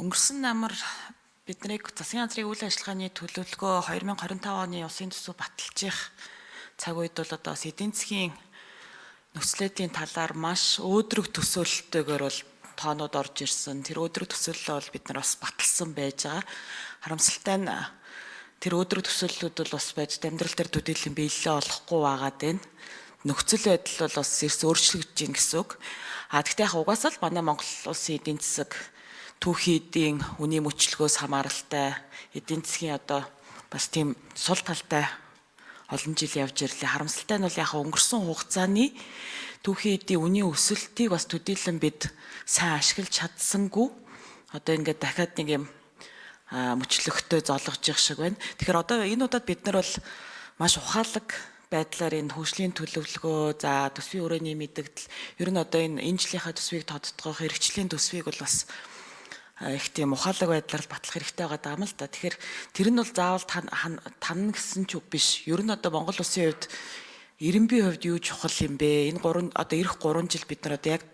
Өнгөрсөн намар биднийг засгийн газрын үйл ажиллагааны төлөвлөгөө 2025 оны улсын төсөв баталчих цаг үед бол одоо бас эдийн засгийн нөхцөлөдийн талаар маш өөдрөг төсөөлөлтөөр бол тоонууд орж ирсэн. Тэр өөдрөг төсөөлөл бол бид нар бас баталсан байж байгаа. Харамсалтай нь тэр өөдрөг төсөөллүүд бол бас байж амьдрал дээр төдийлөн биелэлээ олохгүй байгаад байна. Нөхцөл байдал бол бас эрс өөрчлөгдөж байна гэсэн үг. Гэхдээ яг угаасаа л манай Монгол улсын эдийн засаг түүхийн эдийн үнийн мөчлөгөөс хамааралтай эдийн засгийн одоо бас тийм сул талтай олон жил явж ирлээ. Харамсалтай нь бол яг өнгөрсөн хугацааны түүхийн эдийн үнийн өсөлтийг бас төдийлөн бид сайн ашиглаж чадсангүй. Одоо ингээд дахиад нэг юм мөчлөгтэй золгож явах шиг байна. Тэгэхээр одоо энэ удаад бид нар бол маш ухаалаг байдлаар энэ хөгжлийн төлөвлөгөө, за төсвийн өрөөний мэдэгдэл, ер нь одоо энэ жилийнхаа төсвийг тодтогох, хэрэгжлийн төсвийг бол бас их тийм ухаалаг байдлаар батлах хэрэгтэй байгаа юм л да. Тэгэхээр тэр нь бол заавал тань гэсэн ч үг биш. Ер нь одоо Монгол улсын хувьд 90% хувьд юу чухал юм бэ? Энэ одоо эх 3 жил бид нар одоо яг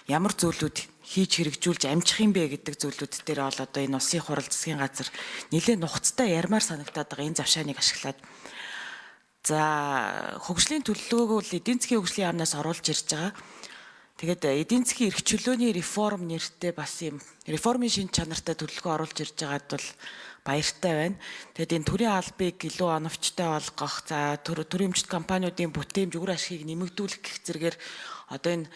ямар зүйлүүд хийж хэрэгжүүлж амжих юм бэ гэдэг зүйлүүд дээр бол одоо энэ улсын хурал засгийн газар нэлээд нухацтай ярмаар санагтаад байгаа энэ завшааныг ашиглаад за хөгжлийн төлөвлөгөөг бол эдийн засгийн хөгжлийн яамнаас оруулж ирж байгаа. Тэгээд эдийн засгийн эрх чөлөөний реформ нэртэй бас юм реформын шин чанартай төлөвлөгөө оруулж ирж байгаад бол баяртай байна. Тэгээд энэ төрийн албыг илүү оновчтой болгох, за төрийн өмчт компаниудын бүтээмж үр ашгийг нэмэгдүүлэх гэх зэрэгээр одоо энэ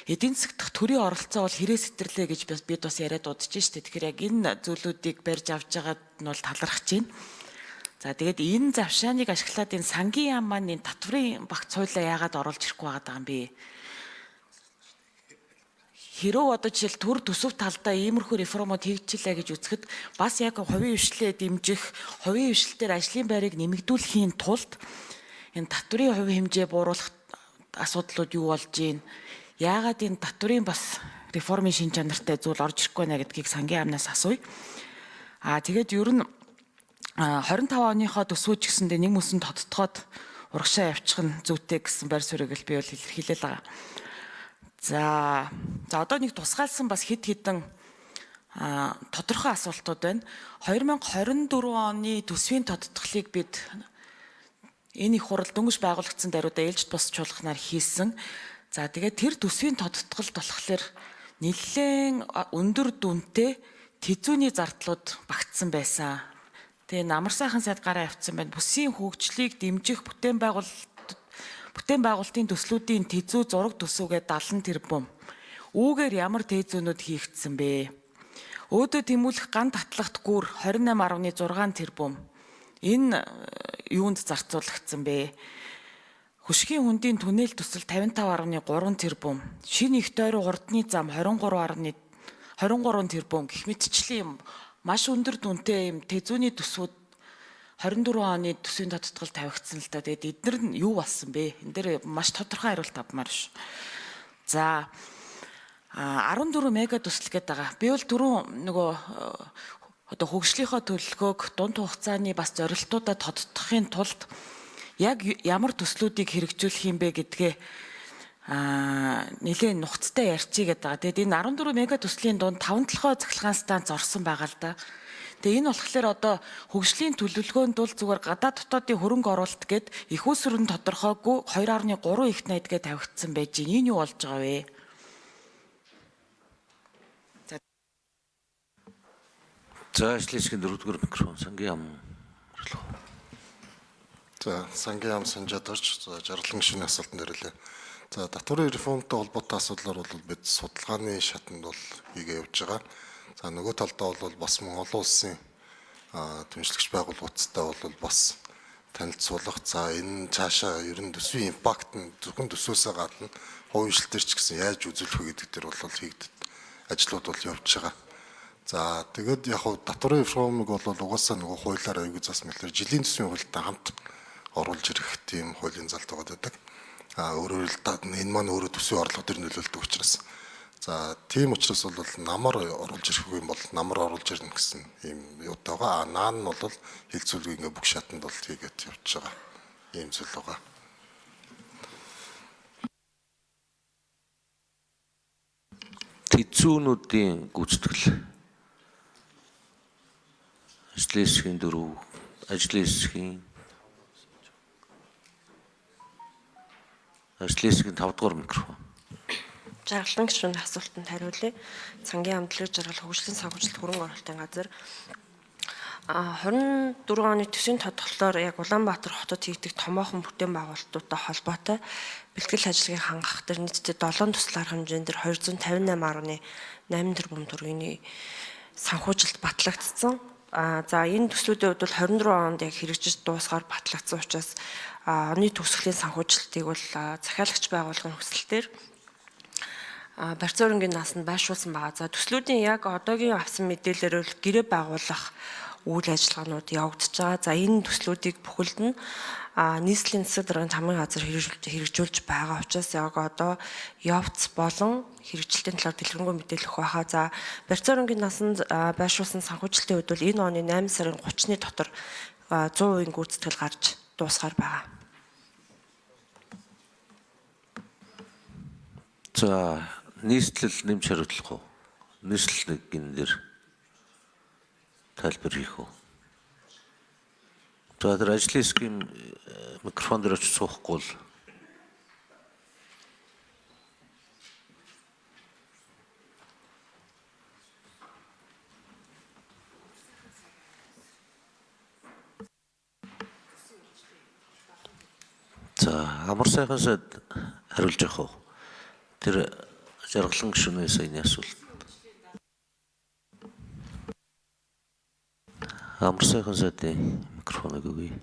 эдийн засаг дахь төрийн оролцоо бол хэрэг сэтэрлээ гэж бид бас яриад удаж штэ. Тэгэхээр яг энэ зүйлүүдийг барьж авч байгаад нь бол талархаж байна. За тэгээд энэ завшааныг ашиглаад энэ сангийн яам маань энэ татврын багц хуулиа яагаад оруулж ирэхгүй байгаа юм бэ? Хэрөө одоо жишээл төр төсөв талдаа иймэрхүү реформод хийгдчихлээ гэж үзэхэд бас яг хувийн хвшлээ дэмжих, хувийн хвшлтээр ажлын байрыг нэмэгдүүлэхийн тулд энэ татврын хувь хэмжээ бууруулах асуудлууд юу болж байна? Яагаад энэ татврын бас реформын шин чанартай зүйл орж ирэхгүй байна гэдгийг сангийн яамнаас асууя. Тэгээд ер нь 25 оныхоо төсвөөч гэсэндээ нэг мөсөн тодтогоод урагшаа явчих нь зүйтэй гэсэн байр суурийг би бол илэрхийлэл байгаа. За одоо нэг тусгаалсан бас хэд хэдэн тодорхой асуултууд байна. 2024 оны төсвийн тодтголыг бид энэ их хурал дөнгөж байгуулагдсан даруйдаа ээлжид босчуулахнаар хийсэн. За тэгээд тэр төсвийн тодтголд болохоор нэлээд өндөр дүнтэй тэзүүний зардлууд багтсан байсан. Тэгээ намар сайхан сайд гараа авцсан байна. Бүсийн хөгжлийг дэмжих бүтээн байгуулалтын төслүүдийн тэзүү зураг төсвөгээ 70 тэрбум. Үүгээр ямар тэзүүнүүд хийгдсэн бэ? Өөдөө тэмүүлэх ган татлахт гүр 28.6 тэрбум. Энэ юунд зарцуулагдсан бэ? Хөшгийн хүндийн түнэл төсөл 55.3 тэрбум. Шинэ их дойроо хурдны зам 23 тэрбум гэх мэтчлэн юм маш өндөр дүнтэй юм тэзүүний төсвүүд 24 оны төсвийн тодтгол тавигдсан л да. Тэгээд эдгээр нь юу болсон бэ? Энд дээр маш тодорхой хариулт авмаар ш. За 14 мега төсөл гээд байгаа. Би бол түрүүн нөгөө одоо хөгжлийнхөө төлөвлөгөөг дунд хугацааны бас зорилтуудаа тодтогохын тулд яг ямар төслүүдийг хэрэгжүүлэх юм бэ гэдгээ нэлээд нухацтай ярьчих гээд байгаа. Тэгээд энэ 14 мега төслийн дунд 5 толгой цахилгаан станц орсон байгаа л да. Тэгээ энэ болохоор одоо хөгжлийн төлөвлөгөөнд бол зүгээр гадаад дотоодын хөрөнгө оруулалт гээд их усрын тодорхойгүй 2.3 их найдгээ тавигдсан байж байна. Энэ юу болж байгаа вэ? За ажлын 4-р микрофон сангийн яам. За сангийн яам санжаадарч жарлан гишүүний асуултанд хариулъя. За татврын реформтой холбоотой асуудлаар бол бид судалгааны шатанд бол хийгээ явж байгаа. За нөгөө талдаа бол бас Монгол улсын дэмжлэгч байгууллагуудтай бол бас танилцуулах. За энэ цаашаа ер нь төсвийн импакт нь зөвхөн төсвөөсөө гадна хувийн хвшлтэр ч гэсэн яаж үзүүлэх вэ гэдэг дээр бол хийгдэт ажлууд бол явж байгаа. За тэгээд яг хав татврын реформыг бол угаасаа нөгөө хуулиар аягүй зас мэлэр жилийн төсвийн хуультай хамт оруулж ирэх тийм хуулийн залт байдаг. Өөрөөр хэлбэл энэ маань өөрөө төсвийн орлого дээр нөлөөлдөг учраас. За тийм учраас бол намар оруулж ирэх юм бол намар оруулж ирнэ гэсэн ийм юутай байгаа. Наа нь бол хилцүүлэг ингээ бүх шатанд бол хийгээд явж байгаа. Ийм зүйл байгаа. Тэзүүнүүдийн гүйцэтгэл ажлын хэсгийн 4, ажлын хэсгийн 5 дугаар микрофон. Жаргалан гишүүний асуултанд хариулъя. Цангийн амтлагын жаргал хөгжлийн санхүүжилт хөрөнгө оруулалтын газар 24 оны төсвийн тодголоор яг Улаанбаатар хотод хийгдэх томоохон бүтээн байгуулалтуудтай холбоотой бэлтгэл ажиллагааг хангах дээр нийтдээ 7 туслаар хэмжээнд 258.8 тэрбум төгрөгийн санхүүжилт батлагдсан. За энэ төслүүдийн хувьд бол 24 онд яг хэрэгжиж дуусгаар батлагдсан учраас оны төгсгөлийн санхүүжилтийг бол захиалагч байгууллагын хүсэлтээр барьцаурынгийн насанд байршуулсан байгаа. За төслүүдийн яг одоогийн авсан мэдээлэлээр бол гэрээ байгуулах үйл ажиллагаанууд явагдаж байгаа. За энэ төслүүдийг бүхэлд нь нийслэлийн засаг даргын хамгийн газар хэрэгжүүлж байгаа учраас яг одоо явц болон хэрэгжилтийн талаар дэлгэрэнгүй мэдээлэл өгөх байхаа. За барьцаурынгийн насанд байршуулсан санхүүжилтийн үед бол энэ оны 8 сарын 30-ны дотор 100% гүйцэтгэл гарч дуусгаар байгаа. За нийслэл нэмж хариуцлах уу? Нийслэл гин дээр тайлбар хийх үү? За тэр ажлын хэсгийн микрофон дээр очиж суухгүй л. За амар сайхан сайд хариулж явах уу? Тэр жаргалан гишүүний саяны асуулт. Амар сайхан сайдын микрофоныг өгье.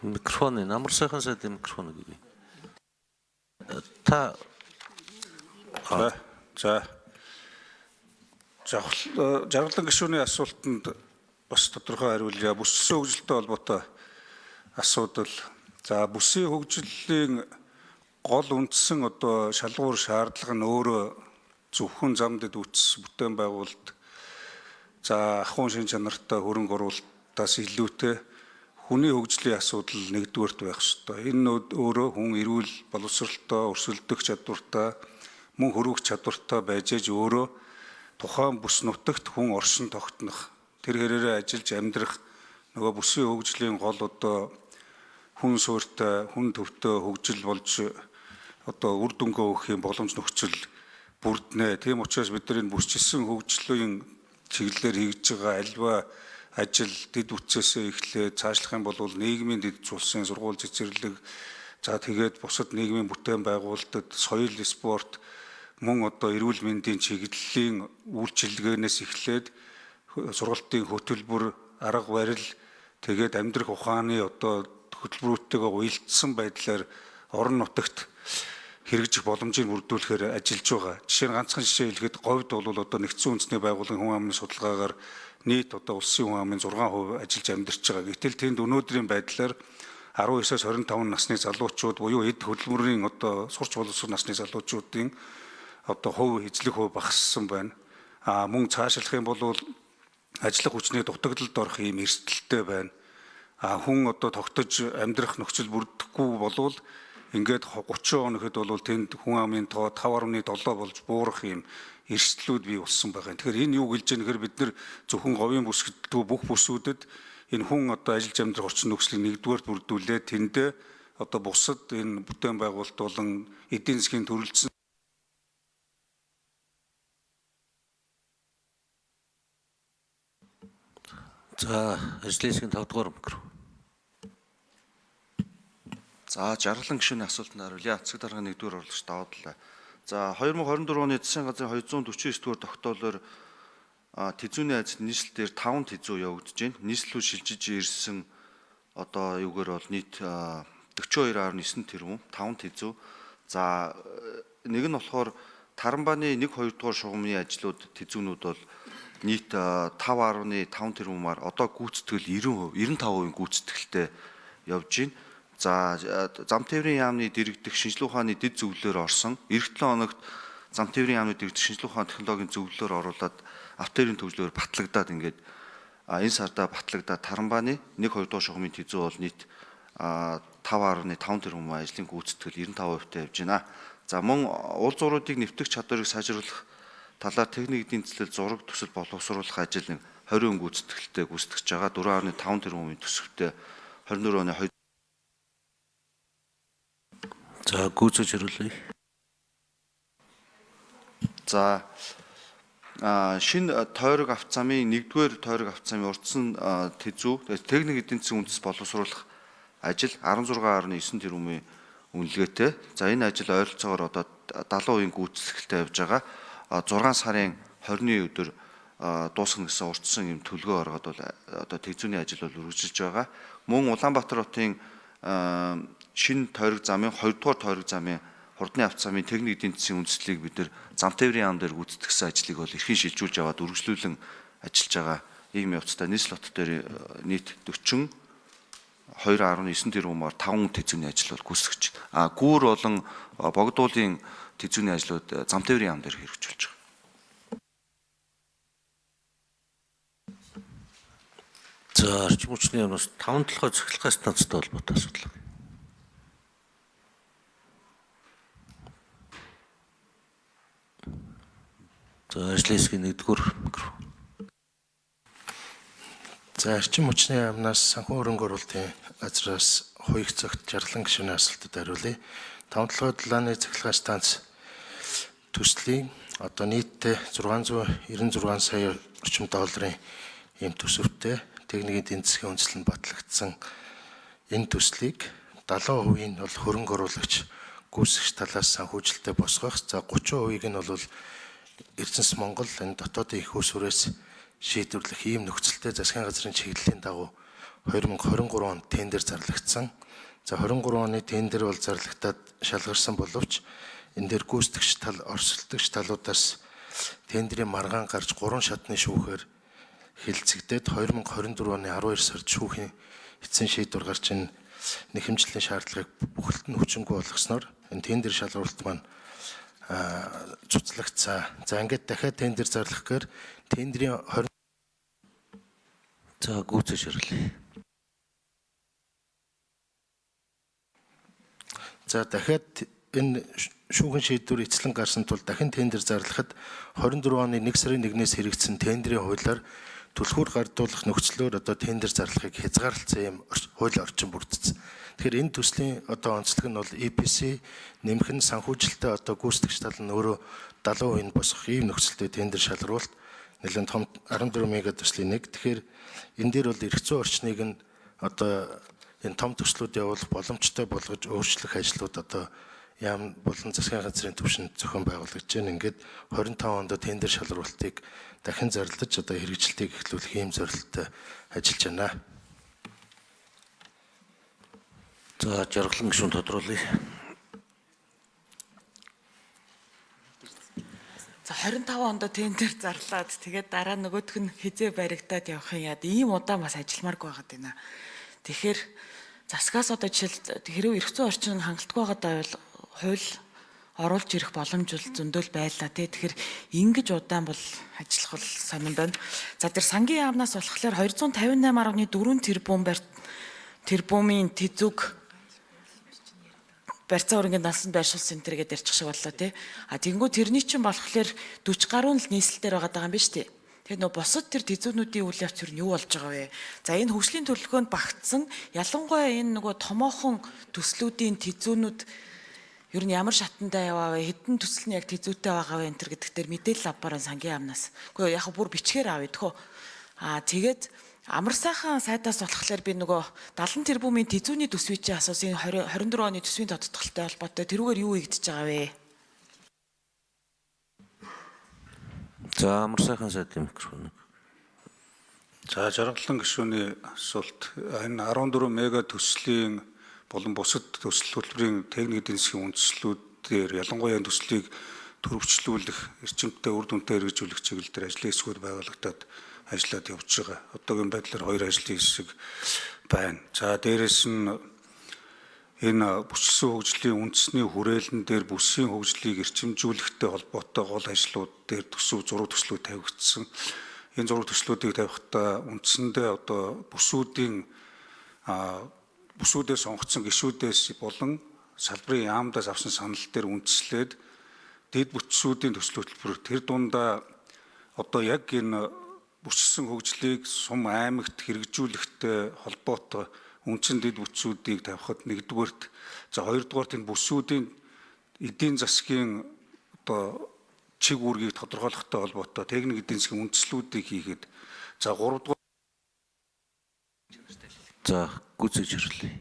Микрофоны амар сайхан сайдын микрофоныг өгье. Та За жаргалан гишүүний асуултанд бас тодорхой хариулъя. Бүссэн хөгжилтэй холбоотой асуудал. За бүсийн хөгжлийн гол үндсэн одоо шалгуур шаардлага нь өөрөө зөвхөн замдад үүс бүтээн байгуулалт. За ахуйн шин чанартай хөрөнгө оруулалтаас илүүтэй хүний хөгжлийн асуудал нэгдүгээрт байх ёстой. Энэ өөрөө хүн эрүүл боловсролтой, өрсөлдөх чадвартай, мөн хөрвөх чадвартай байж өөрөө тухайн бүс нутагт хүн оршин тогтнох, тэр хэрээрээ ажиллаж амьдрах нөгөө бүсийн хөгжлийн гол одоо хүн суурьтай, хүн төвтэй хөгжил болж одоо үр дүнгээ өгөх юм боломж нөхцөл бүрднэ. Тийм учраас бид нар энэ бүсчилсэн хөгжлийн чиглэлээр хийж байгаа альва ажил дэд үтсээсээ эхлээд цаашлах юм бол нийгмийн дэд улсын сургууль цэцэрлэг, за тэгээд бусад нийгмийн бүтээн байгуулалтад соёл, спорт, мөн одоо эрүүл мэндийн чиглэлийн үйлчилгээнээс эхлээд сургалтын хөтөлбөр, арга барил, тэгээд амьдрах ухааны одоо хөтөлбөрүүдтэйгээ уялдсан байдлаар орон нутагт хэрэгжих боломжийг бүрдүүлэхээр ажиллаж байгаа. Жишээ нь ганцхан жишээ хэлэхэд говьд бол одоо нэгдсэн үндэсний байгууллагын хүн амын судалгаагаар нийт одоо улсын хүн амын 6% ажиллаж амьдарч байгаа. Гэтэл тэнд өнөөдрийн байдлаар 19-с 25 насны залуучууд буюу эд хөдөлмөрийн одоо сурч боловсрол насны залуучуудын одоо хувь эзлэх хувь багассан байна. Мөн цаашлах юм бол ажиллах хүчний дутагдалд орох ийм эрсдэлтэй байна. Хүн одоо тогтож амьдрах нөхцөл бүрдэхгүй болвол ингээд 30 онохэд бол тэнд хүн амын тоо 5.7 болж буурах ийм эрсдлүүд бий болсон байгаа. Тэгэхээр энэ юу гэлж яах нэхэр бид нар зөвхөн говийн бүс гэдэггүй бүх бүсүүдэд энэ хүн одоо ажиллаж амьдрах орчин нөхцөлийг нэгдүгээр бүрдүүлээд тэндээ одоо бусад энэ бүтээн байгуулалт болон эдийн засгийн төрөлцсөн за ажлын хэсгийн 5 дугаар микрофон. За жаргалан гишүүний асуултанд хариулъя. Засаг даргын 1-р орлогч даваад л. За 2024 оны засгийн газрын 249-р тогтоолоор тэзүүний ажил нийслэлээр 5 тэзүү явагдаж байна. Нийслэлүүд шилжиж ирсэн одоо юугаар бол нийт 42.9 тэрбум 5 тэзүү. За нэг нь болохоор Таранбааны 1-2 дугаар шугамны ажлууд тэзүүнүүд бол нийт 5.5 тэрбумаар одоо гүйцэтгэл 90%, 95% гүйцэтгэлтэй явж байна. За зам тээврийн яамны дэргэдэх шинжилгээ ухааны дэд зөвлөлөөр орсон. Эх 7 хоногт зам тээврийн яамны дэргэдэх шинжилгээ ухааны технологийн зөвлөлөөр оруулаад автоэрийн төвлөөр батлагдаад ингээд энэ сарда батлагдаад Таранбааны 1-2 дугаар шугамын тизүү бол нийт 5.5 тэрбум ажлын гүйцэтгэл 95% явж байна. За мөн уул зуруудыг нэвтэх чадварыг сайжруулах талаар техник эдийн засал зураг төсөл боловсруулах ажил нэг 20 гүйцэтгэлтэй гүйцэтгэж байгаа. 4.5 тэрбумын төсөвтэй 24 оны 2. За гүйцэж хариулъя. За шинэ тойрог авто замын 1-р тойрог авто замын урдсан тизүү техник эдийн засгийн үндэс боловсруулах ажил 16.9 тэрбумын үнэлгээтэй. За энэ ажил ойролцоогоор одоо 70% гүйцэтгэлтэй явж байгаа. 6 сарын 20-ны өдөр дуусгах гэсэн урдсан юм төлгөө оргоод бол одоо тизүүний ажил бол үргэлжилж байгаа. Мөн Улаанбаатар хотын шинэ тойрог замын 2-р тойрог замын хурдны авто замын техник эдийн засгийн үндэслэлийг бид нэр зам тээврийн яам дээр гүйцэтгэсэн ажлыг бол эрхэн шилжүүлж аваад үргэлжлүүлэн ажиллаж байгаа. Ийм явцдаа нийслэл хот дээр нийт 42.9 тэрбумаар 5 тизүүний ажил бол гүйцэтгэж байна. Гүүр болон богдуулын тизүүний ажлууд зам тээврийн яам дээр хэрэгжүүлж байгаа. За орчин хүчний яамнаас 5 толгой цахилгаан станцтай холбоотой асуудал. За ажлын хэсгийн 1-р микрофон. За орчин хүчний яамнаас санхүү хөрөнгө оруулалтын газраас хуйх цагт жарлан гишүүний асуултад хариулъя. 5 толгой далааны цахилгаан станц төслийн одоо нийтдээ 696 сая орчим долларын ийм төсөвтэй техник эдийн засгийн үндэслэл батлагдсан энэ төслийг 70% нь бол хөрөнгө оруулагч гүйцэтгэгч талаас санхүүжилттэй босгох. За 30%-ийг нь бол Эрдэнэс Монгол энэ дотоодын их усүрээс шийдвэрлэх ийм нөхцөлтэй засгийн газрын чиглэлийн дагуу 2023 онд тендер зарлагдсан. За 23 оны тендер бол зарлагтаад шалгарсан боловч энэ дээр гүйцэтгэгч тал, орсолдогч талуудаас тендерийн маргаан гарч 3 шатны шүүхээр хилцэгдээд 2024 оны 12 сард шүүхийн эцсийн шийдвэр гарч энэ нэхэмжлийн шаардлагыг бүхэлд нь хүчингүй болгосноор энэ тендер шалгуулалт маань цуцлагдсан. За ингээд дахиад тендер зарлах гээр тендерийн 20. За гүйцэж хариулъя. За дахиад энэ шүүхийн шийдвэр эцлэн гарсан тул дахин тендер зарлахад 24 оны 1 сарын 1-ээс хэрэгжсэн тендерийн хуулиар түлхүүр гардуулах нөхцлөөр одоо тендер зарлахыг хязгаарлалцсан юм хууль орчин бүрдсэн. Тэгэхээр энэ төслийн одоо онцлог нь бол EPC нэмэх нь санхүүжилттэй одоо гүйцэтгэгч тал нь өөрөө 70% босгох ийм нөхцөлтэй тендер шалгаруулалт нэлээд том 14 мега төслийн нэг. Тэгэхээр энэ дээр бол эрх зүйн орчныг нь одоо энэ том төслүүд явуулах боломжтой болгож өөрчлөх ажлууд одоо яам болон засгийн газрын түвшинд зохион байгуулагдж байна. Ингээд 25 онд тендер шалгаруулалтыг дахин зарлаж одоо хэрэгжилтийг эхлүүлэх ийм зорилттой ажиллаж байна. За жаргалан гишүүн тодруулъя. За 25 онд тендер зарлаад тэгээд дараа нөгөөх нь хизээ баригдаад явах юм яад ийм удаан бас ажилламааргүй байгаад байна. Тэгэхээр засгаас одоо жишээл хэрвээ эрх зүйн орчин хангалтгүй байгаад байвал хууль оруулж ирэх боломж зөндөл байлаа тий. Тэгэхээр ингэж удаан бол ажиллах бол сонирн байна. За тэр сангийн яамнаас болохоор 258.4 тэрбумын тизүүг барьцаа өрнгийн насан байршуулсан энэ төргээд ярьчих шиг боллоо тий. А тэгэнгүү тэрний чинь болохоор 40 гаруй л нийслэлээр байгаа юм биш тий. Тэгээ нөө босод тэр тизүүнүүдийн үйл явц юу болж байгаа вэ? За энэ хөгжлийн төлөвлөгөөнд багтсан ялангуяа энэ нөгөө томоохон төслүүдийн тизүүнүүд ер нь ямар шатандаа яваа вэ? Хэдэн төсөл нь яг тизүүтэй байгаа вэ? Энэ төр гэдэг дээр мэдээлэл авбараа сангийн яамнаас. Үгүй яг бүр бичгээр авъя тэхөө. Тэгээд амар сайхан сайтаас болохоор би нөгөө 70 тэрбумын тизүүний төсвийн чинь асуусан 24 оны төсвийн тодтголтой холбоотой тэрүүгээр юу хийгдэж байгаа вэ? За амар сайхан сайдын микрофон. За жаргалан гишүүний асуулт энэ 14 мега төслийн болон бусад төсөл хөтөлбөрийн техник эдийн засгийн үндэслэлүүдээр ялангуяа төслийг төрөвчлүүлэх, эрчимтэй үр дүнтэй хэрэгжүүлэх чиглэл дээр ажлын хэсгүүд байгуулагдаад ажиллаад явж байгаа. Одоогийн байдлаар 2 ажлын хэсэг байна. За дээрэс нь энэ бүссэн хөгжлийн үндэсний хүрээлэн дээр бүсийн хөгжлийг эрчимжүүлэхтэй холбоотой гол ажлууд дээр зураг төслүүд тавигдсан. энэ зураг төслүүдийг тавихтаа үндсэндээ одоо бүсүүдээс сонгогдсон гишүүдээс болон салбарын яамдаас авсан санал дээр үндэслээд дэд бүтцүүдийн төсөл хөтөлбөр тэр дундаа одоо яг энэ бүссэн хөгжлийг сум аймагт хэрэгжүүлэхтэй холбоотой үндсэн дэд бүтцүүдийг тавихад нэгдүгээрт за хоёрдугаарт энэ бүсүүдийн эдийн засгийн одоо чиг үүргийг тодорхойлохтой холбоотой техник эдийн засгийн үндэслүүдийг хийгээд за гуравдугаар За гүйцэж ирлээ.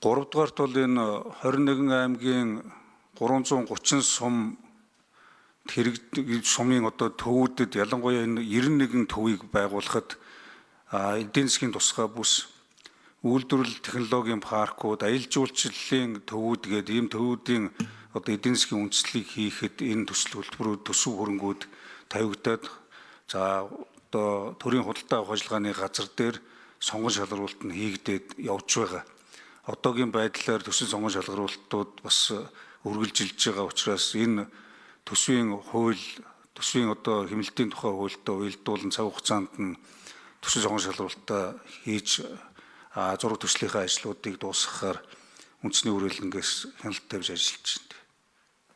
Гуравдугаарт бол энэ 21 аймгийн 330 сум сумын одоо төвүүдэд ялангуяа энэ 91 төвийг байгуулахад эдийн засгийн тусгай бүс, үйлдвэрлэл технологийн паркууд, аялал жуулчлалын төвүүд гээд ийм төвүүдийн одоо эдийн засгийн үндэслэлийг хийхэд энэ төсөл хөтөлбөрүүд төсөв хөрөнгүүд тавигдаад за одоо төрийн худалдаа авах ажиллагааны газар дээр сонгон шалгаруулалт нь хийгдээд явж байгаа. Одоогийн байдлаар төсөл сонгон шалгаруулалтууд бас үргэлжилж байгаа учраас энэ төсвийн хууль, төсвийн одоо хэмнэлтийн тухай хуультай уялдуулан цаг хугацаанд нь төсөл сонгон шалгаруулалтаа хийж зураг төслийнхээ ажлуудыг дуусгахаар үндэсний үрэлэнгээс хяналт тавьж ажиллаж байна.